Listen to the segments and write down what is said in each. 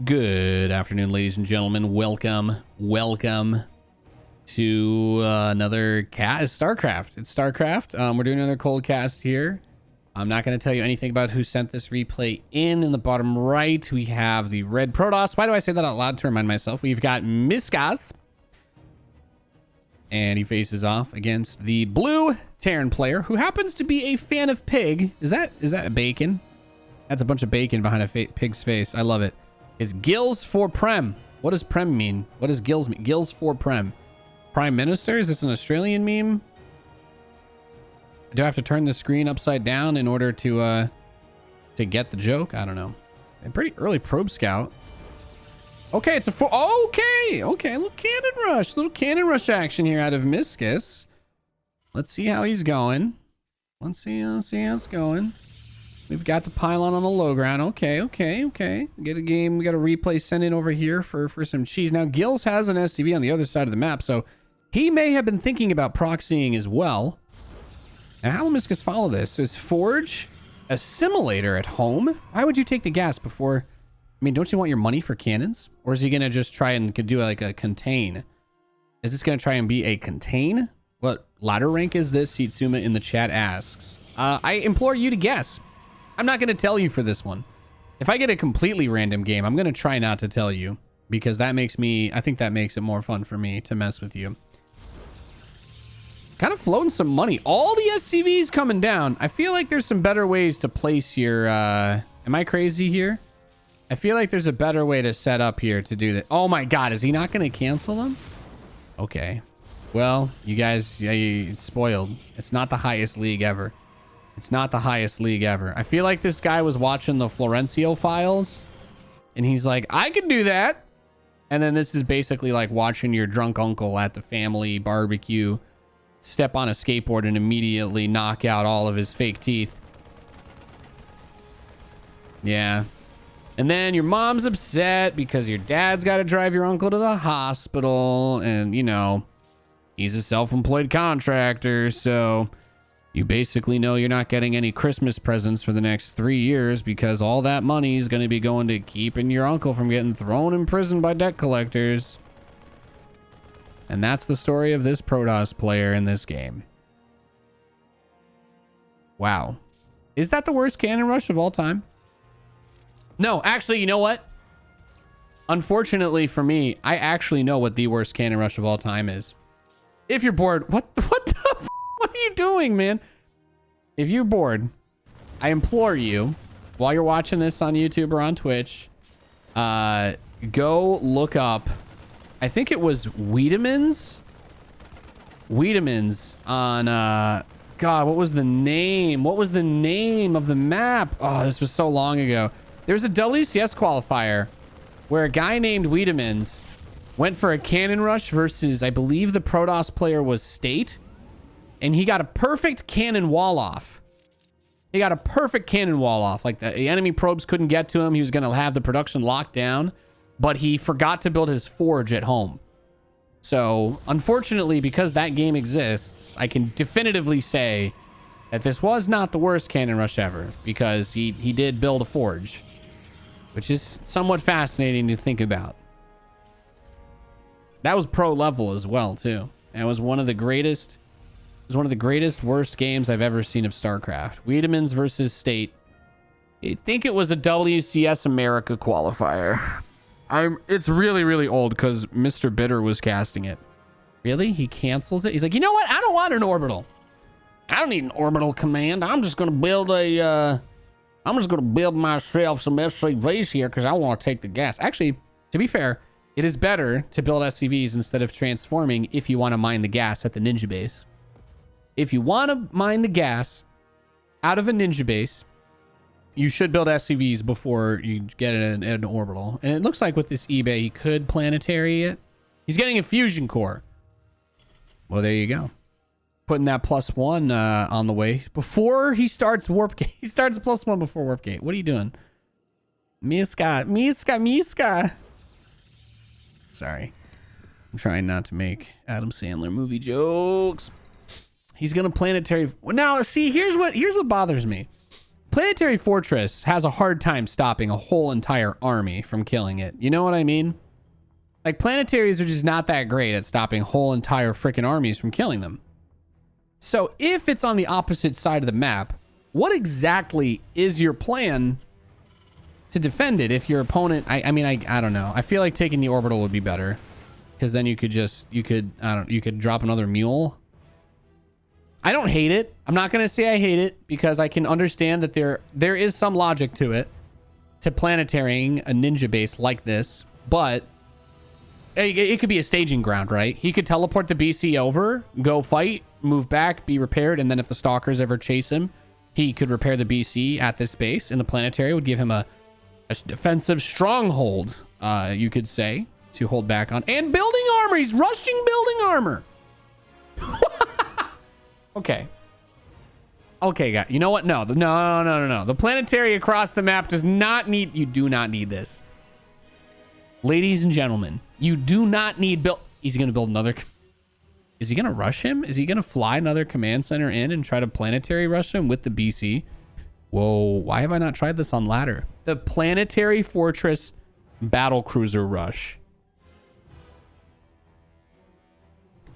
Good afternoon, ladies and gentlemen. Welcome to another cast. StarCraft. It's StarCraft. We're doing another cold cast here. I'm not going to tell you anything about who sent this replay in. In the bottom right, we have the red Protoss. Why do I say that out loud to remind myself? We've got Miskas. And he faces off against the blue Terran player, who happens to be a fan of pig. Is that bacon? That's a bunch of bacon behind a pig's face. I love it. It's Gills for Prem. What does Prem mean? What does Gills mean? Gills for Prem. Prime Minister? Is this an Australian meme? Do I have to turn the screen upside down in order to get the joke? I don't know. A pretty early probe scout. Okay, it's a okay, little cannon rush action here out of Miskas. Let's see how he's going. Let's see how it's going. We've got the pylon on the low ground. Okay. Get a game. We got a replay sent in over here for some cheese. Now, Gills has an SCV on the other side of the map, so he may have been thinking about proxying as well. Now, how will Miskas follow this? So it's Forge, Assimilator at home. Why would you take the gas before? I mean, don't you want your money for cannons? Or is he going to just try and do like a contain? Is this going to try and be a contain? What ladder rank is this? Seatsuma in the chat asks. I implore you to guess. I'm not going to tell you for this one. If I get a completely random game, I'm going to try not to tell you because I think that makes it more fun for me to mess with you. Kind of floating some money. All the SCVs coming down. I feel like there's some better ways to place your, am I crazy here? I feel like there's a better way to set up here to do that. Oh my God, is he not going to cancel them? Okay. Well, you guys, it's spoiled. It's not the highest league ever. It's not the highest league ever. I feel like this guy was watching the Florencio files and he's like, I can do that. And then this is basically like watching your drunk uncle at the family barbecue step on a skateboard and immediately knock out all of his fake teeth. Yeah. And then your mom's upset because your dad's got to drive your uncle to the hospital. And, you know, he's a self-employed contractor. So you basically know you're not getting any Christmas presents for the next 3 years because all that money is going to be going to keeping your uncle from getting thrown in prison by debt collectors. And that's the story of this Protoss player in this game. Wow. Is that the worst cannon rush of all time? No, actually, you know what? Unfortunately for me, I actually know what the worst cannon rush of all time is. If you're bored, what the f what are you doing, man? If you're bored, I implore you, while you're watching this on YouTube or on Twitch, go look up, I think it was Wiedemann's on, God, what was the name? What was the name of the map? Oh, this was so long ago. There was a WCS qualifier where a guy named Wiedemann's went for a cannon rush versus, I believe the Protoss player was State. And he got a perfect cannon wall off. He got a perfect cannon wall off. Like the enemy probes couldn't get to him. He was going to have the production locked down. But he forgot to build his forge at home. So, unfortunately, because that game exists, I can definitively say that this was not the worst cannon rush ever. Because he did build a forge. Which is somewhat fascinating to think about. That was pro level as well, too. That was one of the greatest... It was one of the greatest, worst games I've ever seen of StarCraft. Wiedemann's versus State. I think it was a WCS America qualifier. It's really, really old because Mr. Bitter was casting it. Really? He cancels it? He's like, you know what? I don't want an orbital. I don't need an orbital command. I'm just going to build myself some SCVs here because I want to take the gas. Actually, to be fair, it is better to build SCVs instead of transforming if you want to mine the gas at the ninja base. If you want to mine the gas out of a ninja base, you should build SCVs before you get an orbital. And it looks like with this eBay, he could planetary it. He's getting a fusion core. Well, there you go. Putting that +1 on the way before he starts warp gate. He starts +1 before warp gate. What are you doing? Miska. Sorry. I'm trying not to make Adam Sandler movie jokes. He's gonna planetary. Now, see, here's what bothers me. Planetary Fortress has a hard time stopping a whole entire army from killing it. You know what I mean? Like, planetaries are just not that great at stopping whole entire freaking armies from killing them. So if it's on the opposite side of the map, what exactly is your plan to defend it if your opponent... I mean, I don't know. I feel like taking the orbital would be better. Because then you could drop another mule. I don't hate it. I'm not going to say I hate it because I can understand that there is some logic to it, to planetarying a ninja base like this, but it could be a staging ground, right? He could teleport the BC over, go fight, move back, be repaired, and then if the stalkers ever chase him, he could repair the BC at this base, and the planetary would give him a defensive stronghold, you could say, to hold back on. And building armor! He's rushing building armor! Okay. Okay, guys. You know what? No. The planetary across the map does not need... You do not need this. Ladies and gentlemen, you do not need build... Is he going to build another... Is he going to rush him? Is he going to fly another command center in and try to planetary rush him with the BC? Whoa. Why have I not tried this on ladder? The Planetary Fortress battle cruiser rush.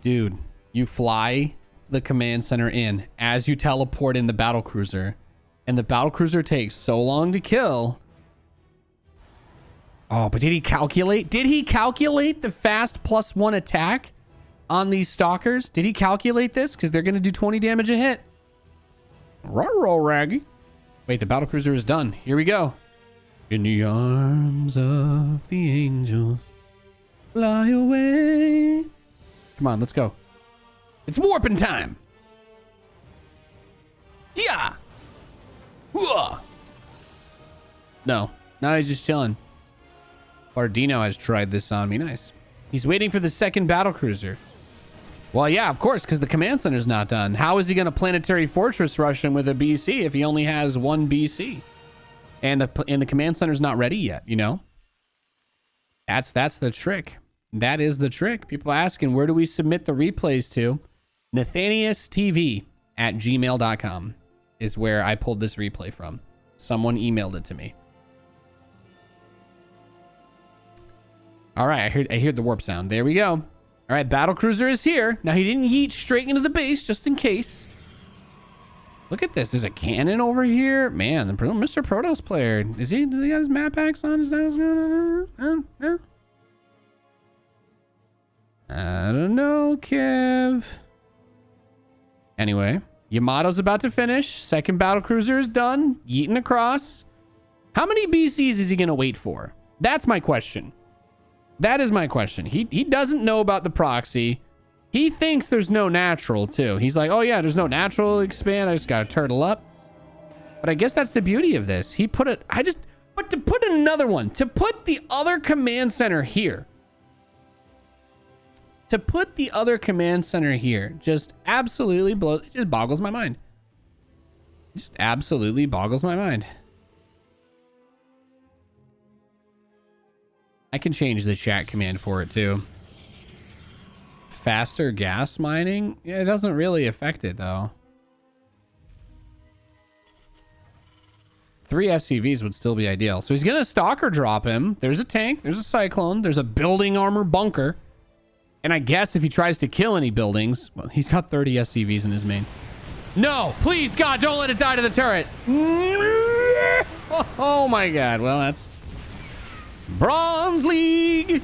Dude, you fly the command center in as you teleport in the battle cruiser, and the battle cruiser takes so long to kill. Oh, but did he calculate the fast +1 attack on these stalkers? Did he calculate this? Because they're going to do 20 damage a hit. Ruh-roh, Raggy. Wait, the battle cruiser is done. Here we go. In the arms of the angels, fly away. Come on, let's go. It's warping time. Yeah. No, now he's just chilling. Bardino has tried this on me. Nice. He's waiting for the second battle cruiser. Well, yeah, of course, because the command center's not done. How is he going to planetary fortress rush him with a BC if he only has one BC? And the command center's not ready yet, you know? That's the trick. That is the trick. People asking, where do we submit the replays to? NathaniasTV@gmail.com is where I pulled this replay from. Someone emailed it to me. All right, I hear the warp sound. There we go. All right, battle cruiser is here. Now, he didn't yeet straight into the base just in case. Look at this. There's a cannon over here. Man, the Mr. Protoss player. Does he got his map packs on? Is that what's going on? I don't know, Kev. Anyway, Yamato's about to finish. Second battle cruiser is done. Yeeting across. How many BCs is he going to wait for? That's my question. That is my question. He doesn't know about the proxy. He thinks there's no natural, too. He's like, oh, yeah, there's no natural expand. I just got to turtle up. But I guess that's the beauty of this. He put it... But to put another one, to put the other command center here... To put the other command center here just absolutely blows... It just boggles my mind. It just absolutely boggles my mind. I can change the chat command for it too. Faster gas mining? Yeah, it doesn't really affect it though. 3 SCVs would still be ideal. So he's going to stalker drop him. There's a tank. There's a cyclone. There's a building armor bunker. And I guess if he tries to kill any buildings, well, he's got 30 SCVs in his main. No, please, God, don't let it die to the turret. Oh my God. Well, that's Bronze League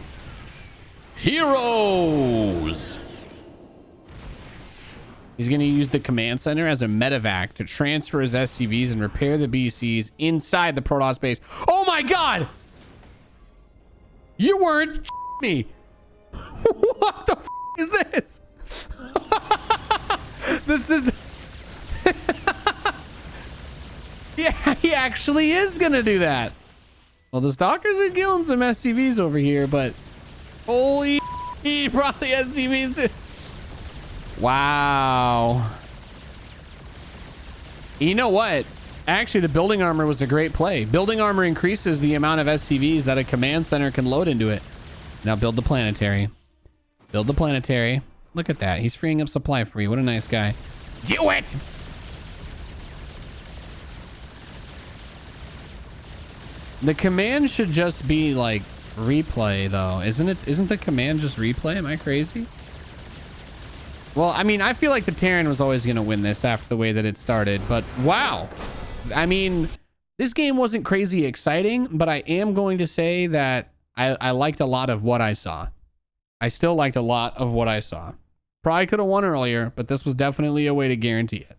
Heroes. He's going to use the command center as a medevac to transfer his SCVs and repair the BCs inside the Protoss base. Oh my God. You weren't me. What the is this? This is... Yeah, he actually is going to do that. Well, the stalkers are killing some SCVs over here, but... Holy... He brought the SCVs to... Wow. You know what? Actually, the building armor was a great play. Building armor increases the amount of SCVs that a command center can load into it. Now build the planetary. Build the planetary. Look at that. He's freeing up supply for you. What a nice guy. Do it! The command should just be like replay though, isn't it? Isn't the command just replay? Am I crazy? Well, I mean, I feel like the Terran was always going to win this after the way that it started, but wow. I mean, this game wasn't crazy exciting, but I am going to say that I liked a lot of what I saw. I still liked a lot of what I saw. Probably could have won earlier, but this was definitely a way to guarantee it.